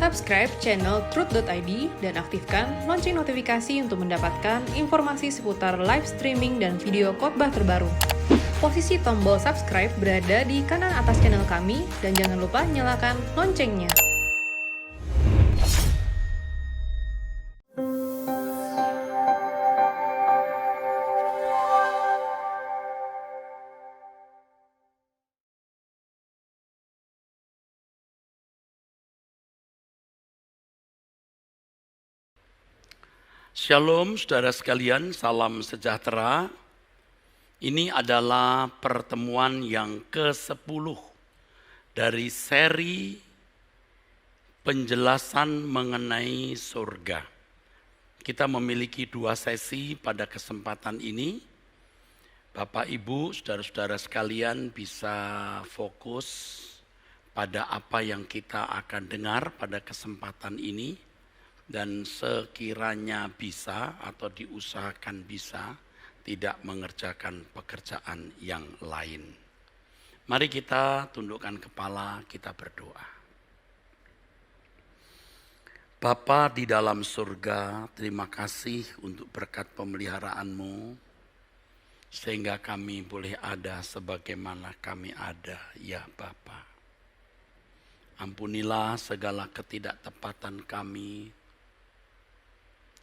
Subscribe channel Truth.id dan aktifkan lonceng notifikasi untuk mendapatkan informasi seputar live streaming dan video khotbah terbaru. Posisi tombol subscribe berada di kanan atas channel kami dan jangan lupa nyalakan loncengnya. Shalom saudara sekalian, salam sejahtera. Ini adalah pertemuan yang ke-10 dari seri penjelasan mengenai surga. Kita memiliki 2 sesi pada kesempatan ini. Bapak, Ibu, saudara-saudara sekalian bisa fokus pada apa yang kita akan dengar pada kesempatan ini. Dan sekiranya bisa atau diusahakan bisa, tidak mengerjakan pekerjaan yang lain. Mari kita tundukkan kepala, kita berdoa. Bapa di dalam surga, terima kasih untuk berkat pemeliharaan-Mu, sehingga kami boleh ada sebagaimana kami ada, ya Bapa. Ampunilah segala ketidaktepatan kami,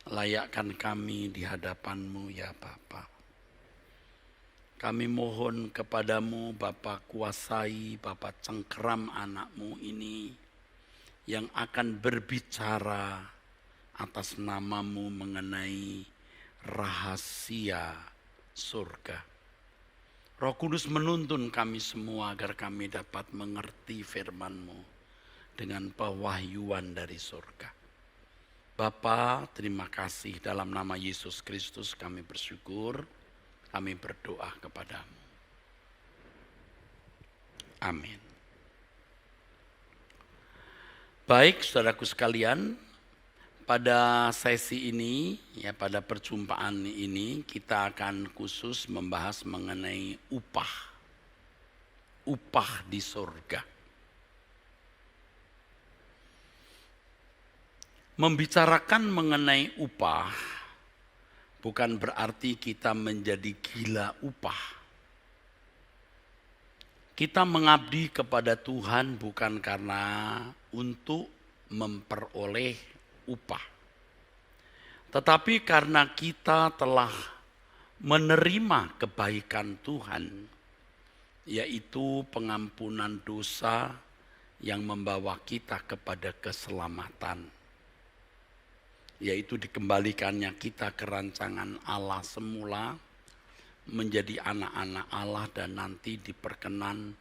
layakkan kami di hadapan-Mu ya Bapa. Kami mohon kepadamu Bapa, kuasai, Bapa cengkeram anak-Mu ini yang akan berbicara atas nama-Mu mengenai rahasia surga. Roh Kudus menuntun kami semua agar kami dapat mengerti firman-Mu dengan pewahyuan dari surga. Bapa, terima kasih, dalam nama Yesus Kristus kami bersyukur, kami berdoa kepadamu. Amin. Baik, saudaraku sekalian, pada sesi ini, ya pada perjumpaan ini, kita akan khusus membahas mengenai upah di surga. Membicarakan mengenai upah bukan berarti kita menjadi gila upah. Kita mengabdi kepada Tuhan bukan karena untuk memperoleh upah, tetapi karena kita telah menerima kebaikan Tuhan, yaitu pengampunan dosa yang membawa kita kepada keselamatan, yaitu dikembalikannya kita ke rancangan Allah semula, menjadi anak-anak Allah dan nanti diperkenan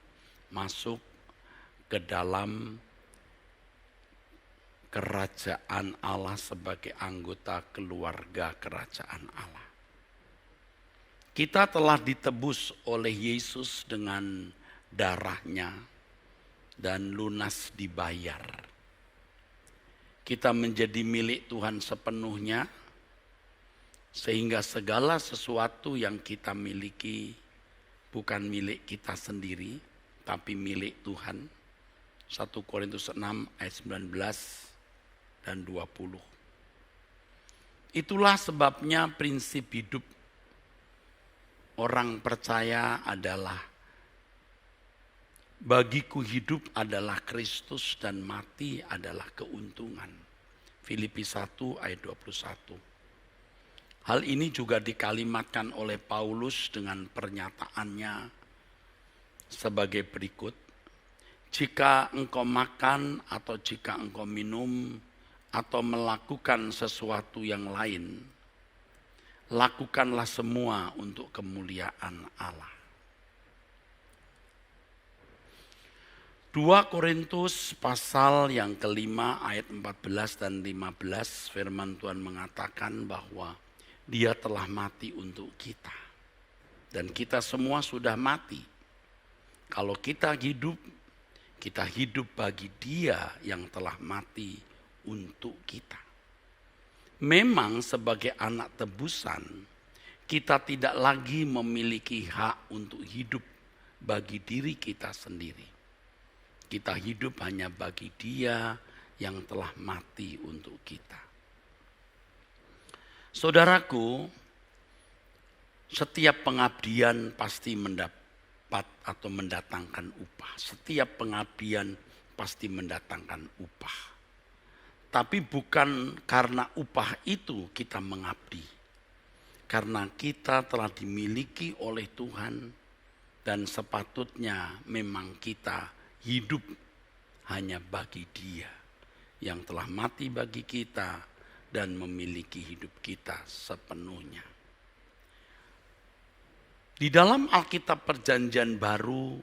masuk ke dalam kerajaan Allah sebagai anggota keluarga kerajaan Allah. Kita telah ditebus oleh Yesus dengan darahnya dan lunas dibayar. Kita menjadi milik Tuhan sepenuhnya, sehingga segala sesuatu yang kita miliki bukan milik kita sendiri, tapi milik Tuhan. 1 Korintus 6 ayat 19 dan 20. Itulah sebabnya prinsip hidup orang percaya adalah, bagiku hidup adalah Kristus dan mati adalah keuntungan. Filipi 1 ayat 21. Hal ini juga dikalimatkan oleh Paulus dengan pernyataannya sebagai berikut. Jika engkau makan atau jika engkau minum atau melakukan sesuatu yang lain, lakukanlah semua untuk kemuliaan Allah. 2 Korintus pasal yang kelima ayat 14 dan 15, firman Tuhan mengatakan bahwa Dia telah mati untuk kita. Dan kita semua sudah mati. Kalau kita hidup bagi Dia yang telah mati untuk kita. Memang sebagai anak tebusan, kita tidak lagi memiliki hak untuk hidup bagi diri kita sendiri. Kita hidup hanya bagi Dia yang telah mati untuk kita. Saudaraku, setiap pengabdian pasti mendapat atau mendatangkan upah. Setiap pengabdian pasti mendatangkan upah. Tapi bukan karena upah itu kita mengabdi. Karena kita telah dimiliki oleh Tuhan dan sepatutnya memang kita hidup hanya bagi Dia yang telah mati bagi kita dan memiliki hidup kita sepenuhnya. Di dalam Alkitab Perjanjian Baru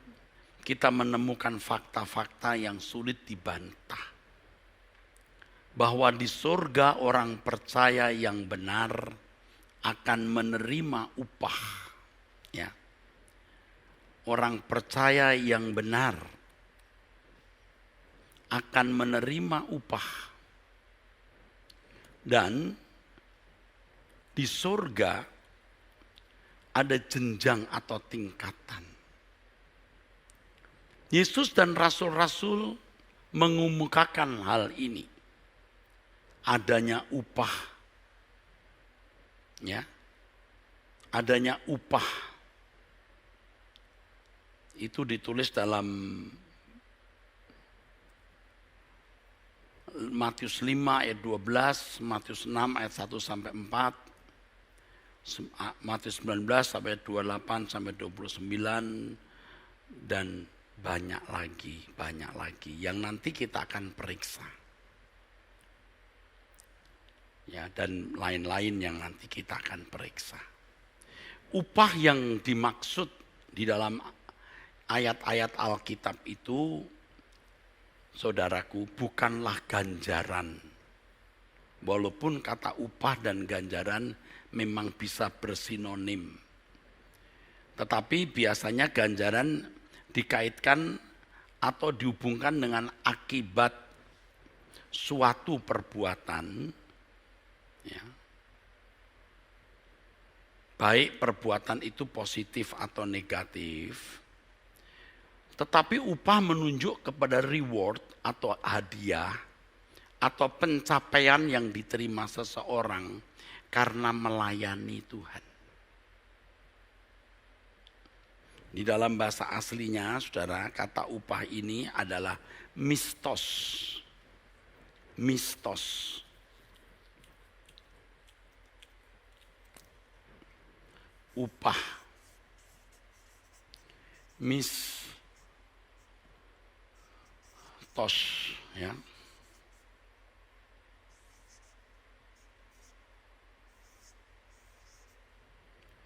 kita menemukan fakta-fakta yang sulit dibantah. Bahwa di surga orang percaya yang benar akan menerima upah. Ya. Orang percaya yang benar akan menerima upah. Dan di surga ada jenjang atau tingkatan. Yesus dan rasul-rasul mengumumkakan hal ini. Adanya upah. Ya. Adanya upah. Itu ditulis dalam Matius 5 ayat 12, Matius 6 ayat 1 sampai 4, Matius 19 sampai 28 sampai 29, dan banyak lagi yang nanti kita akan periksa. Ya, dan lain-lain yang nanti kita akan periksa. Upah yang dimaksud di dalam ayat-ayat Alkitab itu, saudaraku, bukanlah ganjaran. Walaupun kata upah dan ganjaran memang bisa bersinonim. Tetapi biasanya ganjaran dikaitkan atau dihubungkan dengan akibat suatu perbuatan. Ya. Baik perbuatan itu positif atau negatif. Tetapi upah menunjuk kepada reward atau hadiah atau pencapaian yang diterima seseorang karena melayani Tuhan. Di dalam bahasa aslinya, saudara, kata upah ini adalah mistos. Mistos. Upah. Mistos, ya.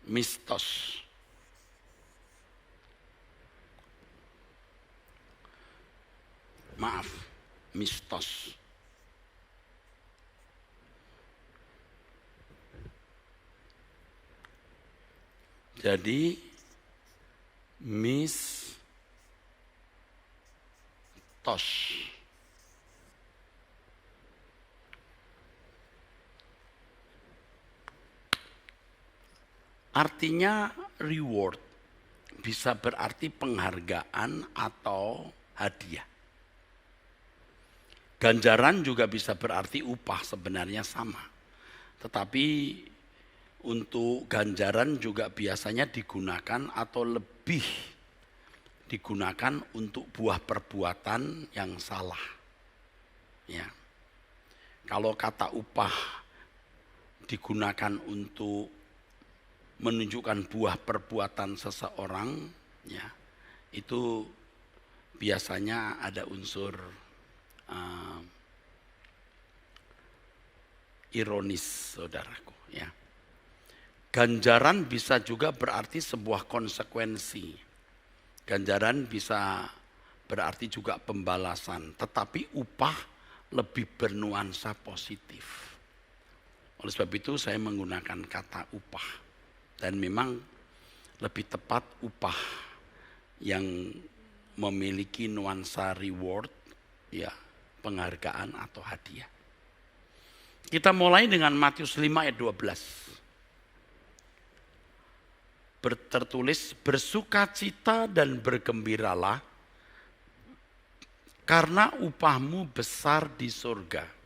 Mistos. Maaf, mistos. Jadi mistos. Artinya reward, bisa berarti penghargaan atau hadiah. Ganjaran juga bisa berarti upah, sebenarnya sama. Tetapi untuk ganjaran juga biasanya digunakan atau lebih digunakan untuk buah perbuatan yang salah. Ya. Kalau kata upah digunakan untuk menunjukkan buah perbuatan seseorang, ya, itu biasanya ada unsur ironis, saudaraku. Ya. Ganjaran bisa juga berarti sebuah konsekuensi. Ganjaran bisa berarti juga pembalasan, tetapi upah lebih bernuansa positif. Oleh sebab itu saya menggunakan kata upah. Dan memang lebih tepat upah yang memiliki nuansa reward, ya, penghargaan atau hadiah. Kita mulai dengan Matius 5 ayat 12. Tertulis, bersukacita dan bergembiralah karena upahmu besar di surga.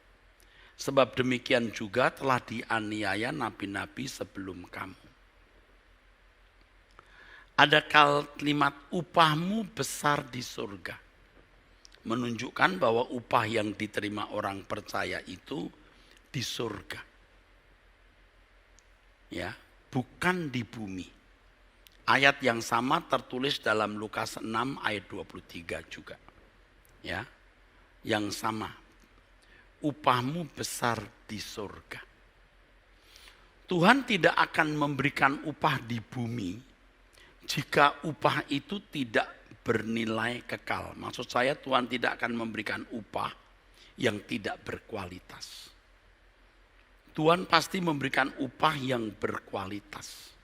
Sebab demikian juga telah dianiaya nabi-nabi sebelum kamu. Ada kalimat upahmu besar di surga. Menunjukkan bahwa upah yang diterima orang percaya itu di surga. Ya, bukan di bumi. Ayat yang sama tertulis dalam Lukas 6 ayat 23 juga. Ya, yang sama. Upahmu besar di surga. Tuhan tidak akan memberikan upah di bumi jika upah itu tidak bernilai kekal. Maksud saya Tuhan tidak akan memberikan upah yang tidak berkualitas. Tuhan pasti memberikan upah yang berkualitas,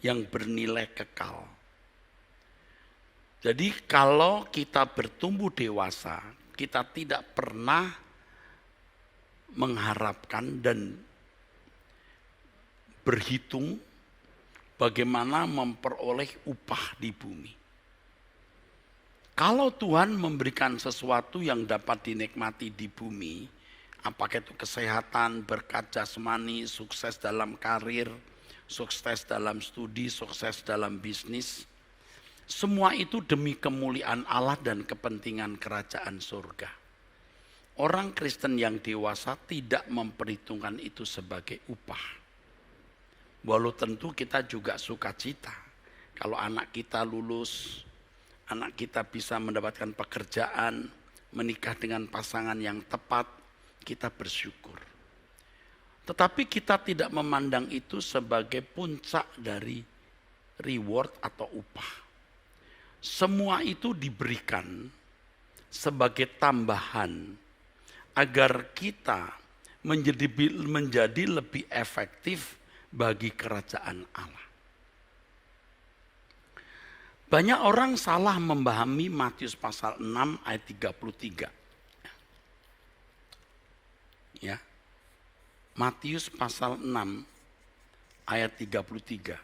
yang bernilai kekal. Jadi kalau kita bertumbuh dewasa, kita tidak pernah mengharapkan dan berhitung bagaimana memperoleh upah di bumi. Kalau Tuhan memberikan sesuatu yang dapat dinikmati di bumi, apakah itu kesehatan, berkat jasmani, sukses dalam karir, sukses dalam studi, sukses dalam bisnis, semua itu demi kemuliaan Allah dan kepentingan kerajaan surga. Orang Kristen yang dewasa tidak memperhitungkan itu sebagai upah. Walau tentu kita juga sukacita kalau anak kita lulus, anak kita bisa mendapatkan pekerjaan, menikah dengan pasangan yang tepat, kita bersyukur. Tetapi kita tidak memandang itu sebagai puncak dari reward atau upah. Semua itu diberikan sebagai tambahan agar kita menjadi lebih efektif bagi kerajaan Allah. Banyak orang salah memahami Matius pasal 6 ayat 33. Ya. Matius pasal 6 ayat 33.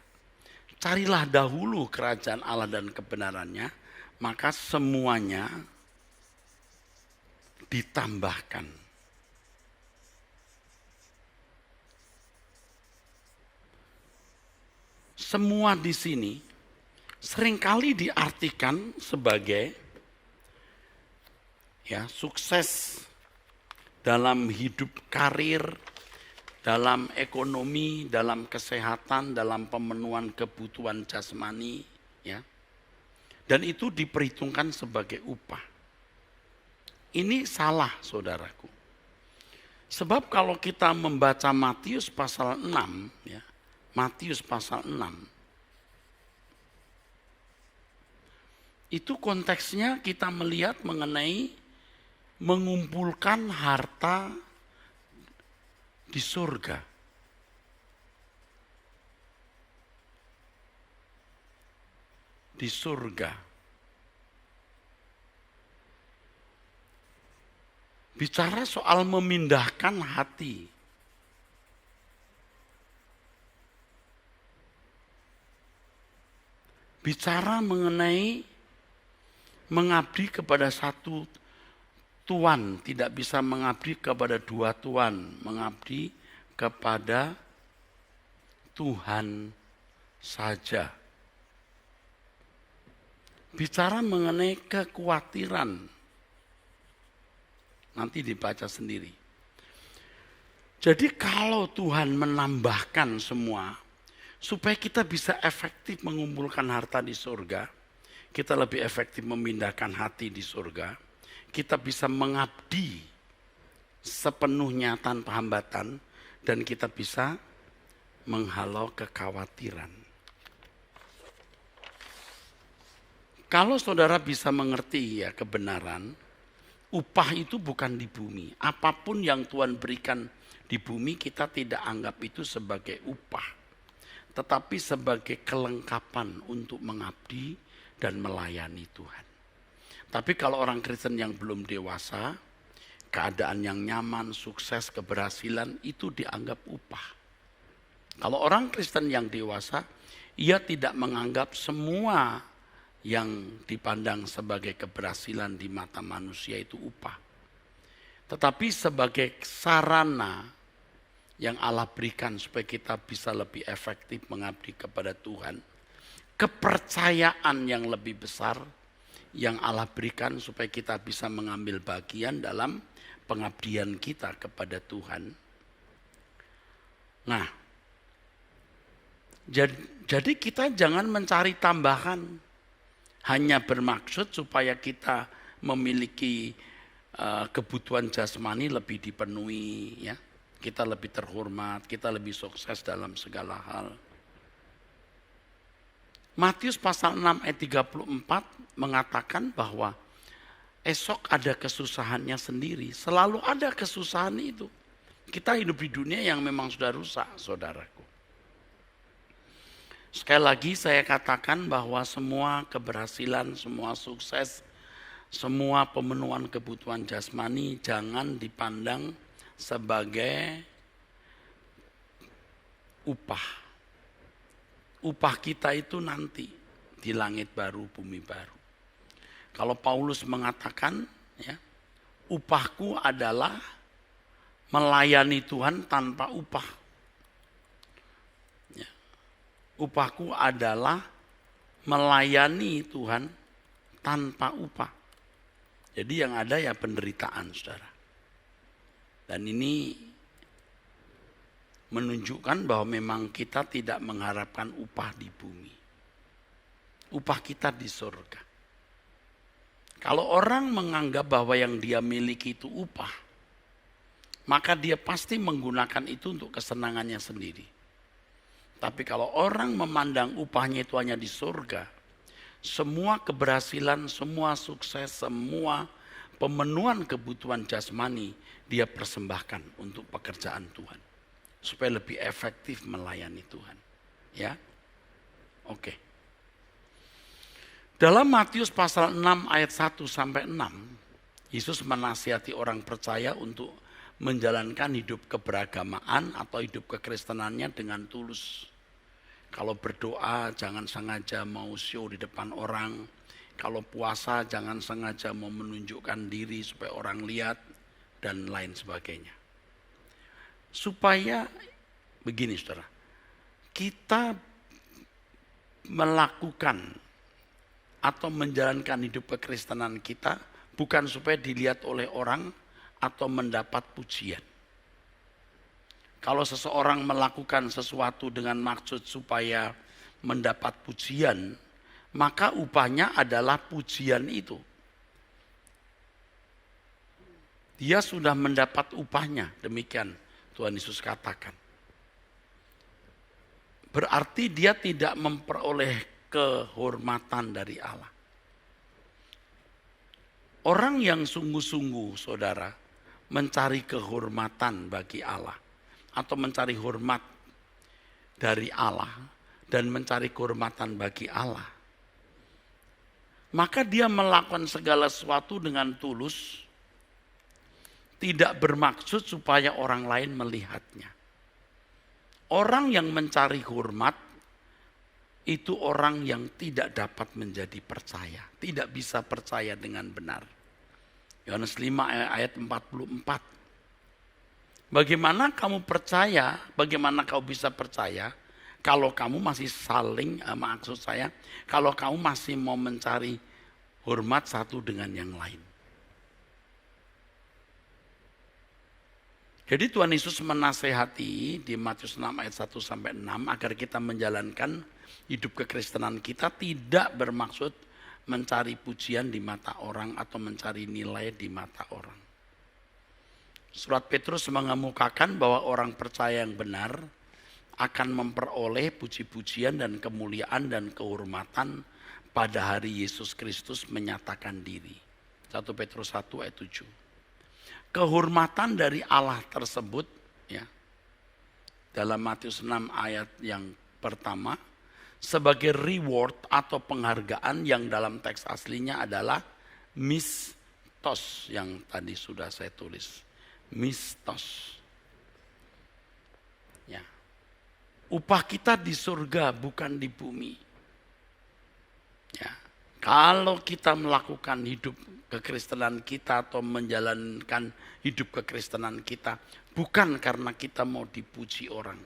Carilah dahulu kerajaan Allah dan kebenarannya, maka semuanya ditambahkan. Semua di sini seringkali diartikan sebagai sukses dalam hidup karir, dalam ekonomi, dalam kesehatan, dalam pemenuhan kebutuhan jasmani, ya. Dan itu diperhitungkan sebagai upah. Ini salah, saudaraku. Sebab kalau kita membaca Matius pasal 6, ya, Matius pasal 6, itu konteksnya kita melihat mengenai mengumpulkan harta di surga. Di surga. Bicara soal memindahkan hati. Bicara mengenai mengabdi kepada satu tuan, tidak bisa mengabdi kepada dua tuan, mengabdi kepada Tuhan saja. Bicara mengenai kekhawatiran, nanti dibaca sendiri. Jadi kalau Tuhan menambahkan semua, supaya kita bisa efektif mengumpulkan harta di surga, kita lebih efektif memindahkan hati di surga, kita bisa mengabdi sepenuhnya tanpa hambatan, dan kita bisa menghalau kekhawatiran. Kalau saudara bisa mengerti ya kebenaran, upah itu bukan di bumi. Apapun yang Tuhan berikan di bumi, kita tidak anggap itu sebagai upah, tetapi sebagai kelengkapan untuk mengabdi dan melayani Tuhan. Tapi kalau orang Kristen yang belum dewasa, keadaan yang nyaman, sukses, keberhasilan, itu dianggap upah. Kalau orang Kristen yang dewasa, ia tidak menganggap semua yang dipandang sebagai keberhasilan di mata manusia itu upah. Tetapi sebagai sarana yang Allah berikan supaya kita bisa lebih efektif mengabdi kepada Tuhan. Kepercayaan yang lebih besar yang Allah berikan supaya kita bisa mengambil bagian dalam pengabdian kita kepada Tuhan. Nah, jadi kita jangan mencari tambahan. Hanya bermaksud supaya kita memiliki kebutuhan jasmani lebih dipenuhi, ya. Kita lebih terhormat, kita lebih sukses dalam segala hal. Matius pasal 6 ayat 34 mengatakan bahwa esok ada kesusahannya sendiri. Selalu ada kesusahan itu. Kita hidup di dunia yang memang sudah rusak, saudaraku. Sekali lagi saya katakan bahwa semua keberhasilan, semua sukses, semua pemenuhan kebutuhan jasmani jangan dipandang sebagai upah. Upah kita itu nanti di langit baru, bumi baru. Kalau Paulus mengatakan, ya, upahku adalah melayani Tuhan tanpa upah. Upahku adalah melayani Tuhan tanpa upah. Jadi yang ada ya penderitaan, saudara. Dan ini menunjukkan bahwa memang kita tidak mengharapkan upah di bumi. Upah kita di surga. Kalau orang menganggap bahwa yang dia miliki itu upah, maka dia pasti menggunakan itu untuk kesenangannya sendiri. Tapi kalau orang memandang upahnya itu hanya di surga, semua keberhasilan, semua sukses, semua pemenuhan kebutuhan jasmani dia persembahkan untuk pekerjaan Tuhan. Supaya lebih efektif melayani Tuhan. Ya, oke. Dalam Matius pasal 6 ayat 1 sampai 6, Yesus menasihati orang percaya untuk menjalankan hidup keberagamaan atau hidup kekristenannya dengan tulus. Kalau berdoa jangan sengaja mau show di depan orang. Kalau puasa jangan sengaja mau menunjukkan diri supaya orang lihat dan lain sebagainya. Supaya begini saudara, kita melakukan atau menjalankan hidup kekristenan kita bukan supaya dilihat oleh orang atau mendapat pujian. Kalau seseorang melakukan sesuatu dengan maksud supaya mendapat pujian, maka upahnya adalah pujian itu. Dia sudah mendapat upahnya, demikian Tuhan Yesus katakan. Berarti dia tidak memperoleh kehormatan dari Allah. Orang yang sungguh-sungguh, saudara, mencari kehormatan bagi Allah atau mencari hormat dari Allah dan mencari kehormatan bagi Allah, maka dia melakukan segala sesuatu dengan tulus, tidak bermaksud supaya orang lain melihatnya. Orang yang mencari hormat itu orang yang tidak dapat menjadi percaya, tidak bisa percaya dengan benar. Yohanes 5 ayat 44. Bagaimana kamu percaya, bagaimana kau bisa percaya kalau kamu masih saling, maksud saya, kalau kamu masih mau mencari hormat satu dengan yang lain. Jadi Tuhan Yesus menasehati di Matius 6 ayat 1 sampai 6 agar kita menjalankan hidup kekristenan kita tidak bermaksud mencari pujian di mata orang atau mencari nilai di mata orang. Surat Petrus mengemukakan bahwa orang percaya yang benar akan memperoleh puji-pujian dan kemuliaan dan kehormatan pada hari Yesus Kristus menyatakan diri. 1 Petrus 1 ayat 7. Kehormatan dari Allah tersebut, ya, dalam Matius 6 ayat yang pertama, sebagai reward atau penghargaan yang dalam teks aslinya adalah mistos yang tadi sudah saya tulis. Mistos. Ya. Upah kita di surga bukan di bumi. Ya. Kalau kita melakukan hidup kekristenan kita atau menjalankan hidup kekristenan kita bukan karena kita mau dipuji orang.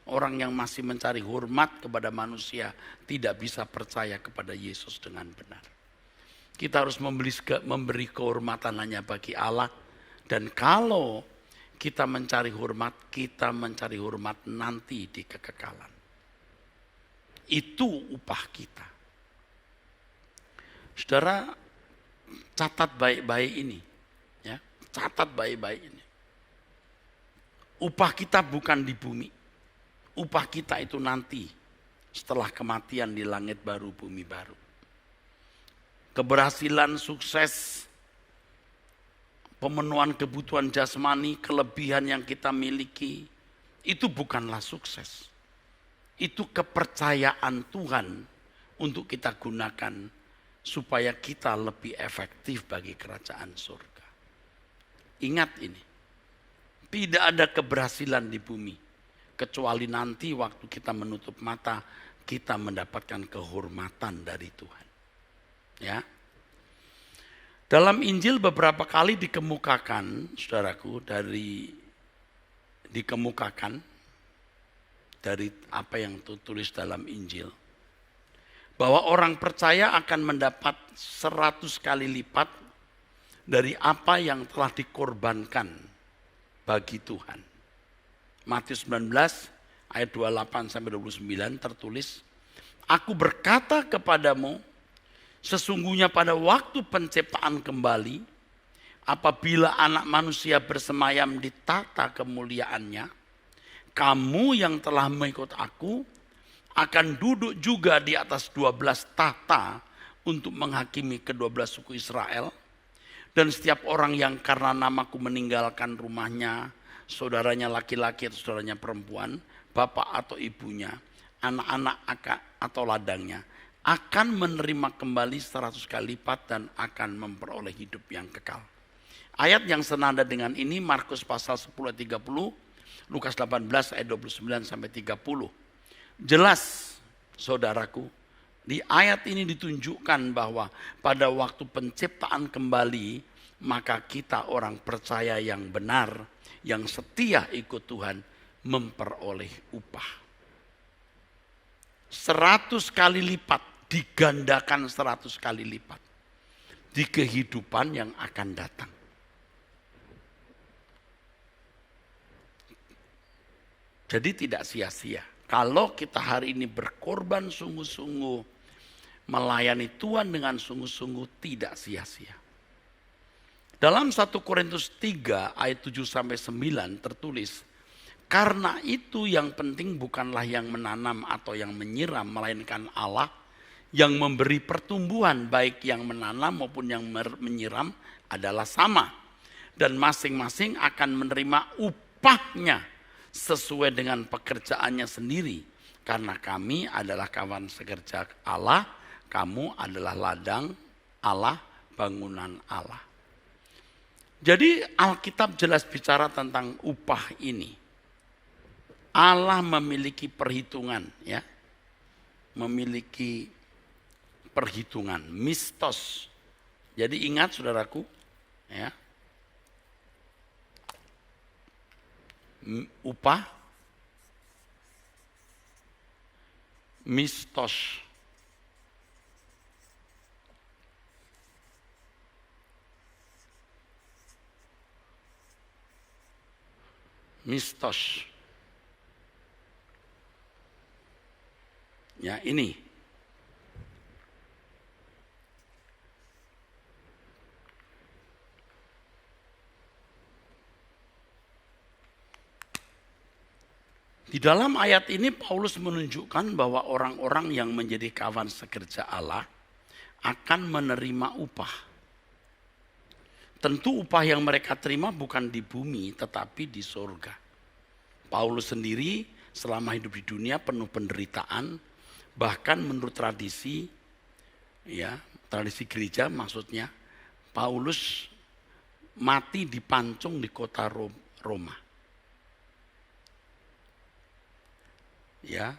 Orang yang masih mencari hormat kepada manusia tidak bisa percaya kepada Yesus dengan benar. Kita harus memberi kehormatan hanya bagi Allah. Dan kalau kita mencari hormat nanti di kekekalan. Itu upah kita. Saudara, catat baik-baik ini. Ya, catat baik-baik ini. Upah kita bukan di bumi. Upah kita itu nanti setelah kematian di langit baru, bumi baru. Keberhasilan, sukses, pemenuhan kebutuhan jasmani, kelebihan yang kita miliki, itu bukanlah sukses. Itu kepercayaan Tuhan untuk kita gunakan supaya kita lebih efektif bagi kerajaan surga. Ingat ini, tidak ada keberhasilan di bumi, kecuali nanti waktu kita menutup mata, kita mendapatkan kehormatan dari Tuhan. Ya. Dalam Injil beberapa kali dikemukakan, saudaraku, dikemukakan dari apa yang tulis dalam Injil, bahwa orang percaya akan mendapat 100 kali lipat dari apa yang telah dikorbankan bagi Tuhan. Matius 19 ayat 28-29 tertulis, "Aku berkata kepadamu, sesungguhnya pada waktu penciptaan kembali, apabila anak manusia bersemayam di tata kemuliaannya, kamu yang telah mengikut aku akan duduk juga di atas 12 tahta untuk menghakimi ke-12 suku Israel. Dan setiap orang yang karena namaku meninggalkan rumahnya, saudaranya laki-laki atau saudaranya perempuan, bapak atau ibunya, anak-anak atau ladangnya, akan menerima kembali 100 kali lipat dan akan memperoleh hidup yang kekal." Ayat yang senada dengan ini Markus pasal 10 ayat 30, Lukas 18 ayat 29-30. Jelas, saudaraku, di ayat ini ditunjukkan bahwa pada waktu penciptaan kembali, maka kita orang percaya yang benar, yang setia ikut Tuhan, memperoleh upah. 100 kali lipat, digandakan 100 kali lipat di kehidupan yang akan datang. Jadi tidak sia-sia. Kalau kita hari ini berkorban sungguh-sungguh, melayani Tuhan dengan sungguh-sungguh, tidak sia-sia. Dalam 1 Korintus 3 ayat 7-9 tertulis, "Karena itu yang penting bukanlah yang menanam atau yang menyiram, melainkan Allah yang memberi pertumbuhan, baik yang menanam maupun yang menyiram adalah sama. Dan masing-masing akan menerima upahnya sesuai dengan pekerjaannya sendiri. Karena kami adalah kawan sekerja Allah, kamu adalah ladang Allah, bangunan Allah." Jadi Alkitab jelas bicara tentang upah ini. Allah memiliki perhitungan, ya. Memiliki perhitungan, mistos. Jadi ingat saudaraku, ya. Upah, mistos. Mistos. Ya, ini. Di dalam ayat ini Paulus menunjukkan bahwa orang-orang yang menjadi kawan sekerja Allah akan menerima upah. Tentu upah yang mereka terima bukan di bumi tetapi di surga. Paulus sendiri selama hidup di dunia penuh penderitaan, bahkan menurut tradisi, ya, tradisi gereja maksudnya, Paulus mati dipancung di kota Roma. Ya,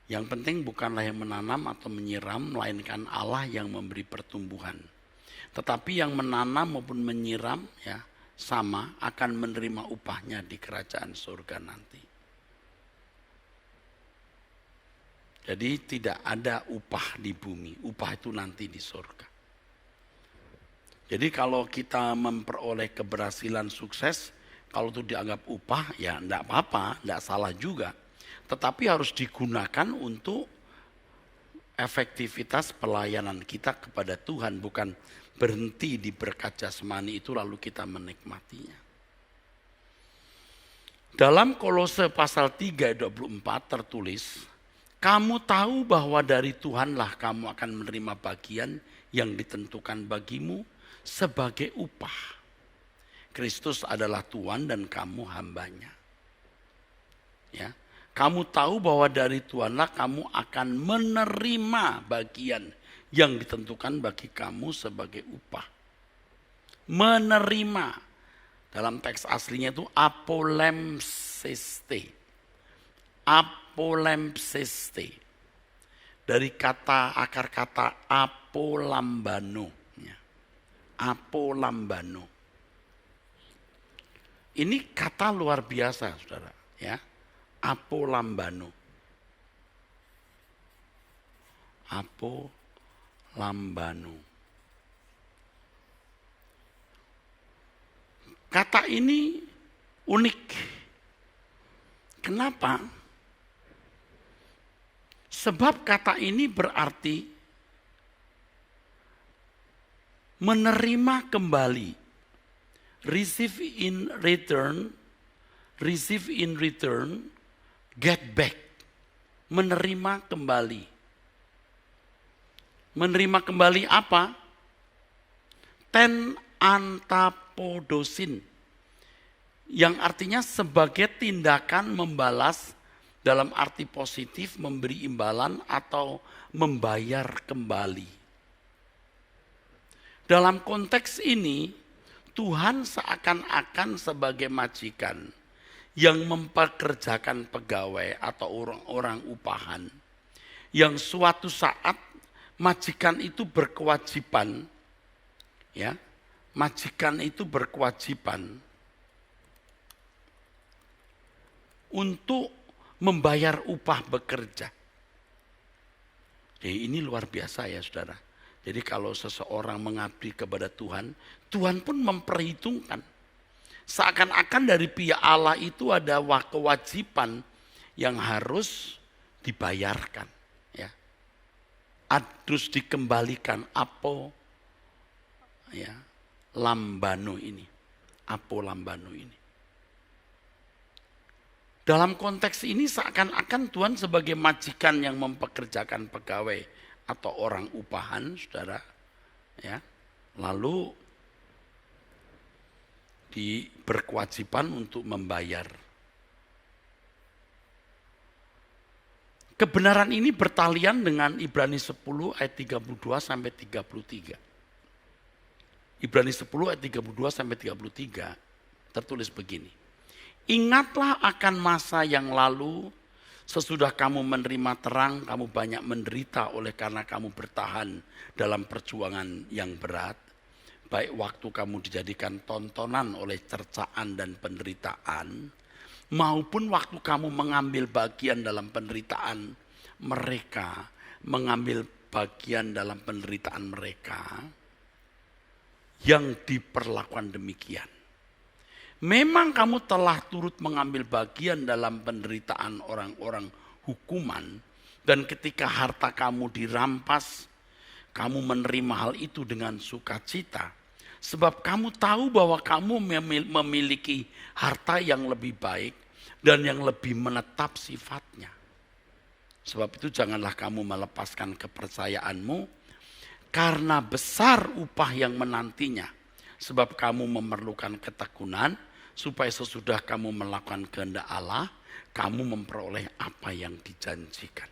Yang penting bukanlah yang menanam atau menyiram, melainkan Allah yang memberi pertumbuhan. Tetapi yang menanam maupun menyiram ya sama akan menerima upahnya di kerajaan surga nanti. Jadi tidak ada upah di bumi, upah itu nanti di surga. Jadi kalau kita memperoleh keberhasilan sukses, kalau itu dianggap upah ya enggak apa-apa, enggak salah juga. Tetapi harus digunakan untuk efektivitas pelayanan kita kepada Tuhan, bukan berhenti di berkat jasmani itu lalu kita menikmatinya. Dalam Kolose pasal 3 ayat 24 tertulis, kamu tahu bahwa dari Tuhanlah kamu akan menerima bagian yang ditentukan bagimu sebagai upah. Kristus adalah Tuhan dan kamu hambanya. Ya. Kamu tahu bahwa dari Tuhanlah kamu akan menerima bagian yang ditentukan bagi kamu sebagai upah. Menerima. Dalam teks aslinya itu apolempsiste. Apolempsiste. Dari akar kata apolambano. Apolambano. Ini kata luar biasa, saudara. Ya. Apolambano. Apolambano. Kata ini unik. Kenapa? Sebab kata ini berarti menerima kembali. Receive in return, get back, menerima kembali. Menerima kembali apa? Ten antapodosin, yang artinya sebagai tindakan membalas dalam arti positif, memberi imbalan atau membayar kembali. Dalam konteks ini, Tuhan seakan-akan sebagai majikan yang mempekerjakan pegawai atau orang-orang upahan. Yang suatu saat majikan itu berkewajiban, ya, majikan itu berkewajiban untuk membayar upah bekerja. Jadi ini luar biasa ya saudara. Jadi kalau seseorang mengabdi kepada Tuhan, Tuhan pun memperhitungkan. Seakan-akan dari pihak Allah itu ada kewajiban yang harus dibayarkan. Ya. Harus dikembalikan lambano ini. Apolambano ini. Dalam konteks ini seakan-akan Tuhan sebagai majikan yang mempekerjakan pegawai atau orang upahan, saudara, ya, lalu berkewajiban untuk membayar. Kebenaran ini bertalian dengan Ibrani 10 ayat 32 sampai 33. Ibrani 10 ayat 32 sampai 33 tertulis begini. Ingatlah akan masa yang lalu. Sesudah kamu menerima terang, kamu banyak menderita oleh karena kamu bertahan dalam perjuangan yang berat. Baik waktu kamu dijadikan tontonan oleh cercaan dan penderitaan, maupun waktu kamu mengambil bagian dalam penderitaan mereka, mengambil bagian dalam penderitaan mereka yang diperlakukan demikian. Memang kamu telah turut mengambil bagian dalam penderitaan orang-orang hukuman, dan ketika harta kamu dirampas, kamu menerima hal itu dengan sukacita, sebab kamu tahu bahwa kamu memiliki harta yang lebih baik dan yang lebih menetap sifatnya. Sebab itu janganlah kamu melepaskan kepercayaanmu, karena besar upah yang menantinya, sebab kamu memerlukan ketekunan, supaya sesudah kamu melakukan kehendak Allah, kamu memperoleh apa yang dijanjikan.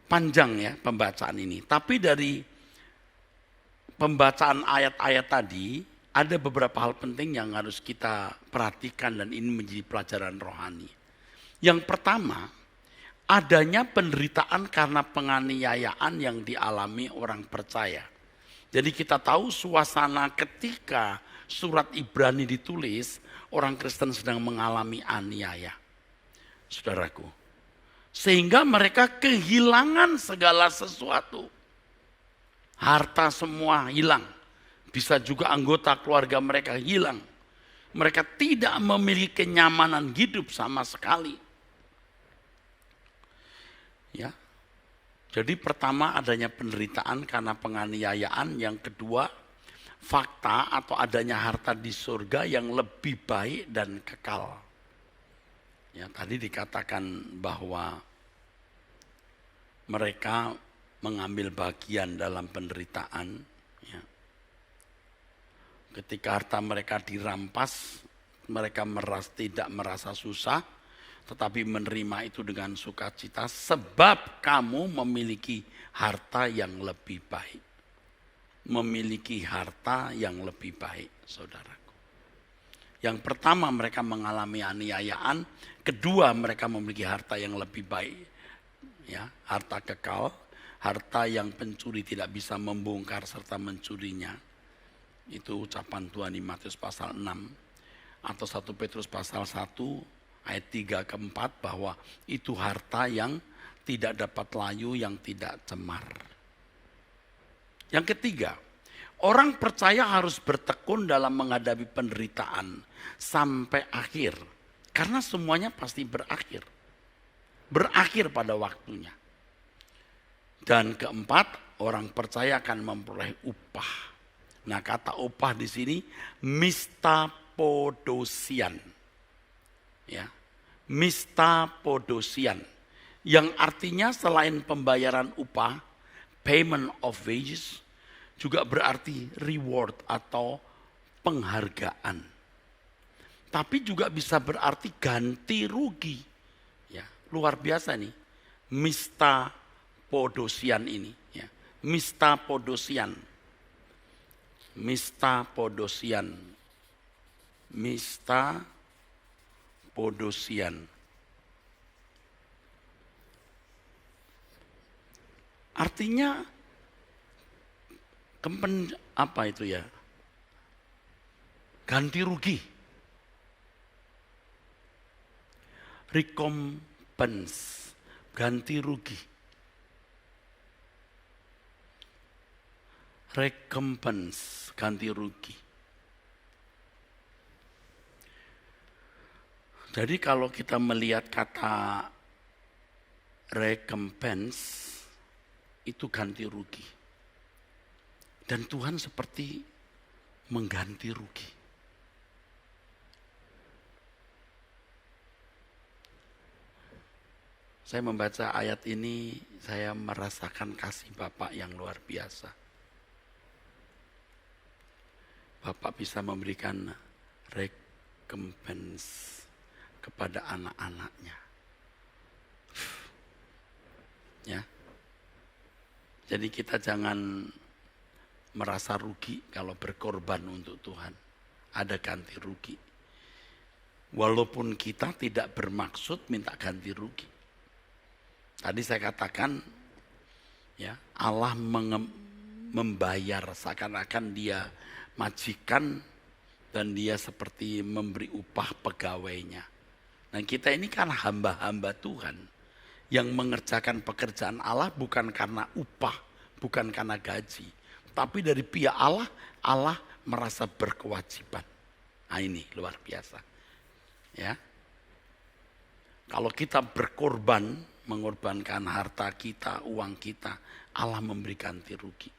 Panjang ya pembacaan ini, tapi dari pembacaan ayat-ayat tadi, ada beberapa hal penting yang harus kita perhatikan dan ini menjadi pelajaran rohani. Yang pertama, adanya penderitaan karena penganiayaan yang dialami orang percaya. Jadi kita tahu suasana ketika surat Ibrani ditulis, orang Kristen sedang mengalami aniaya. Saudaraku, sehingga mereka kehilangan segala sesuatu. Harta semua hilang. Bisa juga anggota keluarga mereka hilang. Mereka tidak memiliki kenyamanan hidup sama sekali. Ya. Jadi pertama adanya penderitaan karena penganiayaan. Yang kedua, fakta atau adanya harta di surga yang lebih baik dan kekal. Ya, tadi dikatakan bahwa mereka mengambil bagian dalam penderitaan. Ya. Ketika harta mereka dirampas, mereka tidak merasa susah, tetapi menerima itu dengan sukacita, sebab kamu memiliki harta yang lebih baik. Memiliki harta yang lebih baik, saudaraku. Yang pertama mereka mengalami aniayaan, kedua mereka memiliki harta yang lebih baik. Ya, harta kekal, harta yang pencuri tidak bisa membongkar serta mencurinya. Itu ucapan Tuhan di Matius pasal 6 atau 1 Petrus pasal 1 ayat 3 ke 4 bahwa itu harta yang tidak dapat layu, yang tidak cemar. Yang ketiga, orang percaya harus bertekun dalam menghadapi penderitaan sampai akhir. Karena semuanya pasti berakhir. Berakhir pada waktunya. Dan keempat, orang percaya akan memperoleh upah. Nah, kata upah di sini mistapodosian. Ya. Mistapodosian. Yang artinya selain pembayaran upah, payment of wages, juga berarti reward atau penghargaan. Tapi juga bisa berarti ganti rugi. Ya, luar biasa nih. Mistapodosian ini. Ya. Mistapodosian. Mistapodosian. Mistapodosian. Artinya apa itu ya? Ganti rugi. Recompense. Ganti rugi. Recompense. Ganti rugi. Jadi kalau kita melihat kata recompense, itu ganti rugi. Dan Tuhan seperti mengganti rugi. Saya membaca ayat ini, saya merasakan kasih Bapak yang luar biasa. Bapak bisa memberikan recompense kepada anak-anaknya. Ya. Jadi kita jangan merasa rugi kalau berkorban untuk Tuhan. Ada ganti rugi. Walaupun kita tidak bermaksud minta ganti rugi. Tadi saya katakan, ya, Allah membayar seakan-akan dia majikan dan dia seperti memberi upah pegawainya. Dan kita ini kan hamba-hamba Tuhan yang mengerjakan pekerjaan Allah bukan karena upah, bukan karena gaji. Tapi dari pihak Allah, Allah merasa berkewajiban. Nah ini luar biasa. Ya. Kalau kita berkorban, mengorbankan harta kita, uang kita, Allah memberi ganti rugi.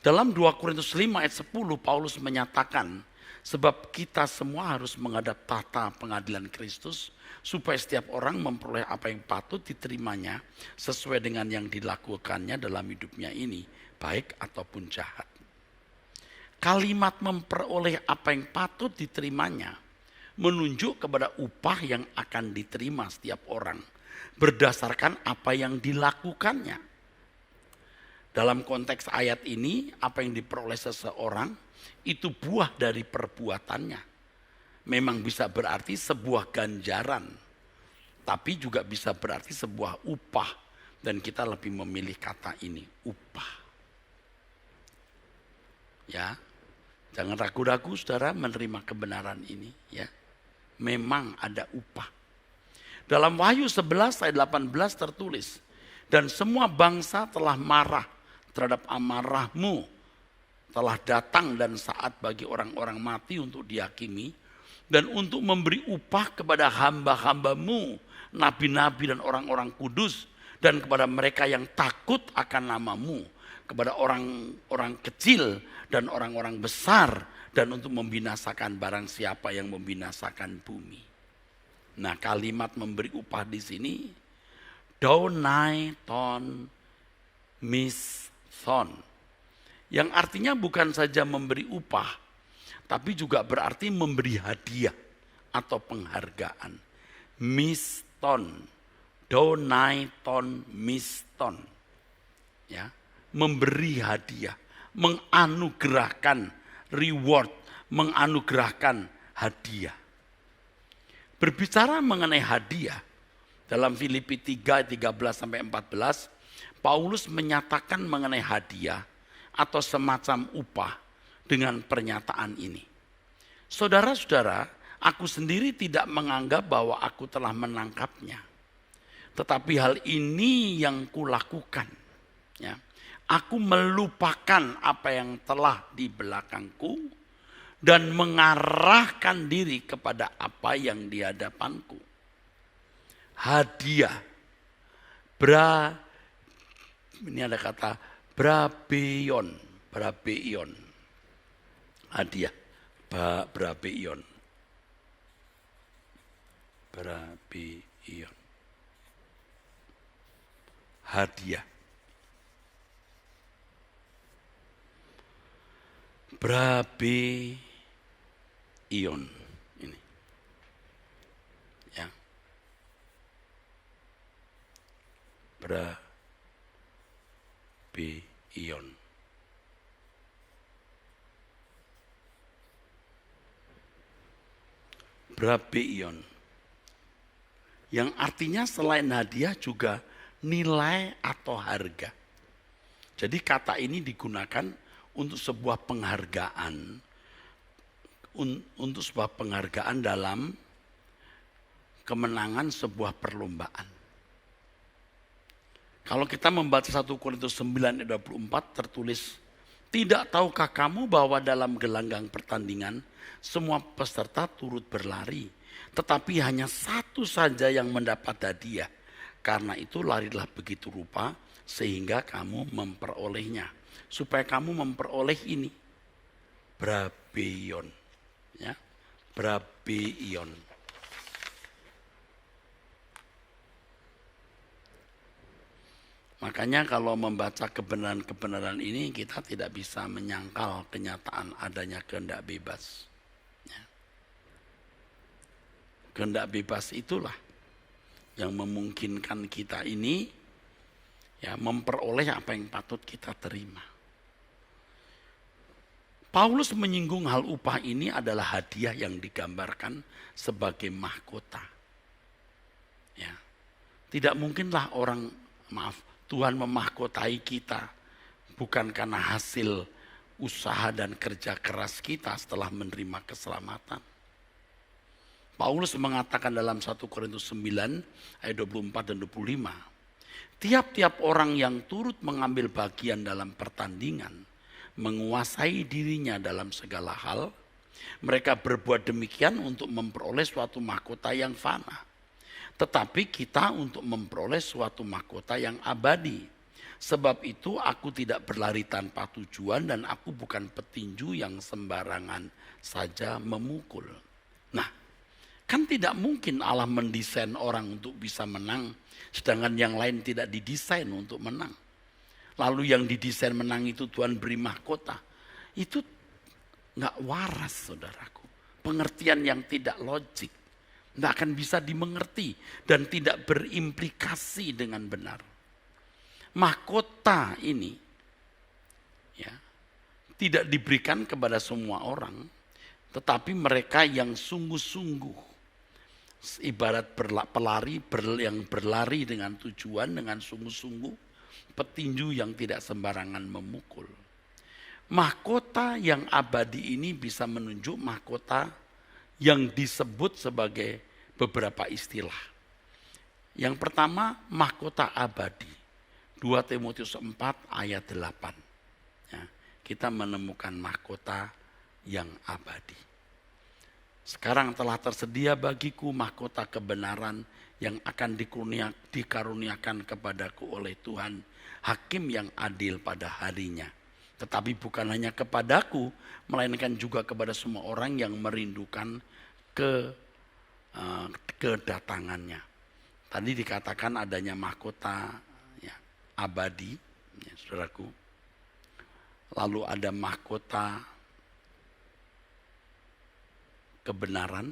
Dalam 2 Korintus 5 ayat 10 Paulus menyatakan, sebab kita semua harus menghadap tahta pengadilan Kristus, supaya setiap orang memperoleh apa yang patut diterimanya sesuai dengan yang dilakukannya dalam hidupnya ini, baik ataupun jahat. Kalimat memperoleh apa yang patut diterimanya menunjuk kepada upah yang akan diterima setiap orang berdasarkan apa yang dilakukannya. Dalam konteks ayat ini, apa yang diperoleh seseorang itu buah dari perbuatannya. Memang bisa berarti sebuah ganjaran. tapi juga bisa berarti sebuah upah. Dan kita lebih memilih kata ini, upah. Ya, jangan ragu-ragu saudara menerima kebenaran ini. Ya, memang ada upah. Dalam Wahyu 11 ayat 18 tertulis, dan semua bangsa telah marah terhadap amarahmu, telah datang dan saat bagi orang-orang mati untuk dihakimi, dan untuk memberi upah kepada hamba-hambamu, nabi-nabi dan orang-orang kudus, dan kepada mereka yang takut akan namamu, kepada orang-orang kecil dan orang-orang besar, dan untuk membinasakan barang siapa yang membinasakan bumi. Nah, kalimat memberi upah di sini, donaiton misthon, yang artinya bukan saja memberi upah, tapi juga berarti memberi hadiah atau penghargaan. Misthon, donaiton misthon, ya, memberi hadiah, menganugerahkan reward, menganugerahkan hadiah. Berbicara mengenai hadiah, dalam Filipi 3 ayat 13-14, Paulus menyatakan mengenai hadiah atau semacam upah dengan pernyataan ini. Saudara-saudara, aku sendiri tidak menganggap bahwa aku telah menangkapnya. Tetapi hal ini yang kulakukan. Ya. Aku melupakan apa yang telah di belakangku dan mengarahkan diri kepada apa yang di hadapanku. Hadiah. Ini ada kata brabeion. Brabeion. Hadiah. Brabeion. Brabeion. Hadiah. Brabeion ini. Ya. Brabeion. Brabeion. Yang artinya selain hadiah juga nilai atau harga. Jadi kata ini digunakan untuk sebuah penghargaan, untuk sebuah penghargaan dalam kemenangan sebuah perlombaan. Kalau kita membaca 1 Korintus 9 ayat 24 tertulis, tidak tahukah kamu bahwa dalam gelanggang pertandingan semua peserta turut berlari, tetapi hanya satu saja yang mendapat hadiah. Karena itu larilah begitu rupa sehingga kamu memperolehnya. Supaya kamu memperoleh ini. Brabeion. Ya, brabeion. Makanya kalau membaca kebenaran-kebenaran ini kita tidak bisa menyangkal kenyataan adanya kehendak bebas. Ya. Kehendak bebas itulah yang memungkinkan kita ini ya memperoleh apa yang patut kita terima. Paulus menyinggung hal upah ini adalah hadiah yang digambarkan sebagai mahkota. Ya. Tidak mungkinlah Tuhan memahkotai kita bukan karena hasil usaha dan kerja keras kita setelah menerima keselamatan. Paulus mengatakan dalam 1 Korintus 9 ayat 24 dan 25. Tiap-tiap orang yang turut mengambil bagian dalam pertandingan, menguasai dirinya dalam segala hal, mereka berbuat demikian untuk memperoleh suatu mahkota yang fana. Tetapi kita untuk memperoleh suatu mahkota yang abadi. Sebab itu aku tidak berlari tanpa tujuan dan aku bukan petinju yang sembarangan saja memukul. Nah, kan tidak mungkin Allah mendesain orang untuk bisa menang, sedangkan yang lain tidak didesain untuk menang. Lalu yang didesain menang itu Tuhan beri mahkota. Itu gak waras saudaraku. Pengertian yang tidak logik. Tidak akan bisa dimengerti dan tidak berimplikasi dengan benar. Mahkota ini ya, tidak diberikan kepada semua orang. Tetapi mereka yang sungguh-sungguh ibarat pelari yang berlari dengan tujuan, dengan sungguh-sungguh, petinju yang tidak sembarangan memukul. Mahkota yang abadi ini bisa menunjuk mahkota yang disebut sebagai beberapa istilah. Yang pertama, mahkota abadi. 2 Timotius 4 ayat 8. Ya, kita menemukan mahkota yang abadi. Sekarang telah tersedia bagiku mahkota kebenaran yang akan dikaruniakan kepadaku oleh Tuhan, Hakim yang adil pada harinya. Tetapi bukan hanya kepadaku, melainkan juga kepada semua orang yang merindukan kedatangannya. Tadi dikatakan adanya mahkota ya, abadi, ya, saudaraku. Lalu ada mahkota kebenaran.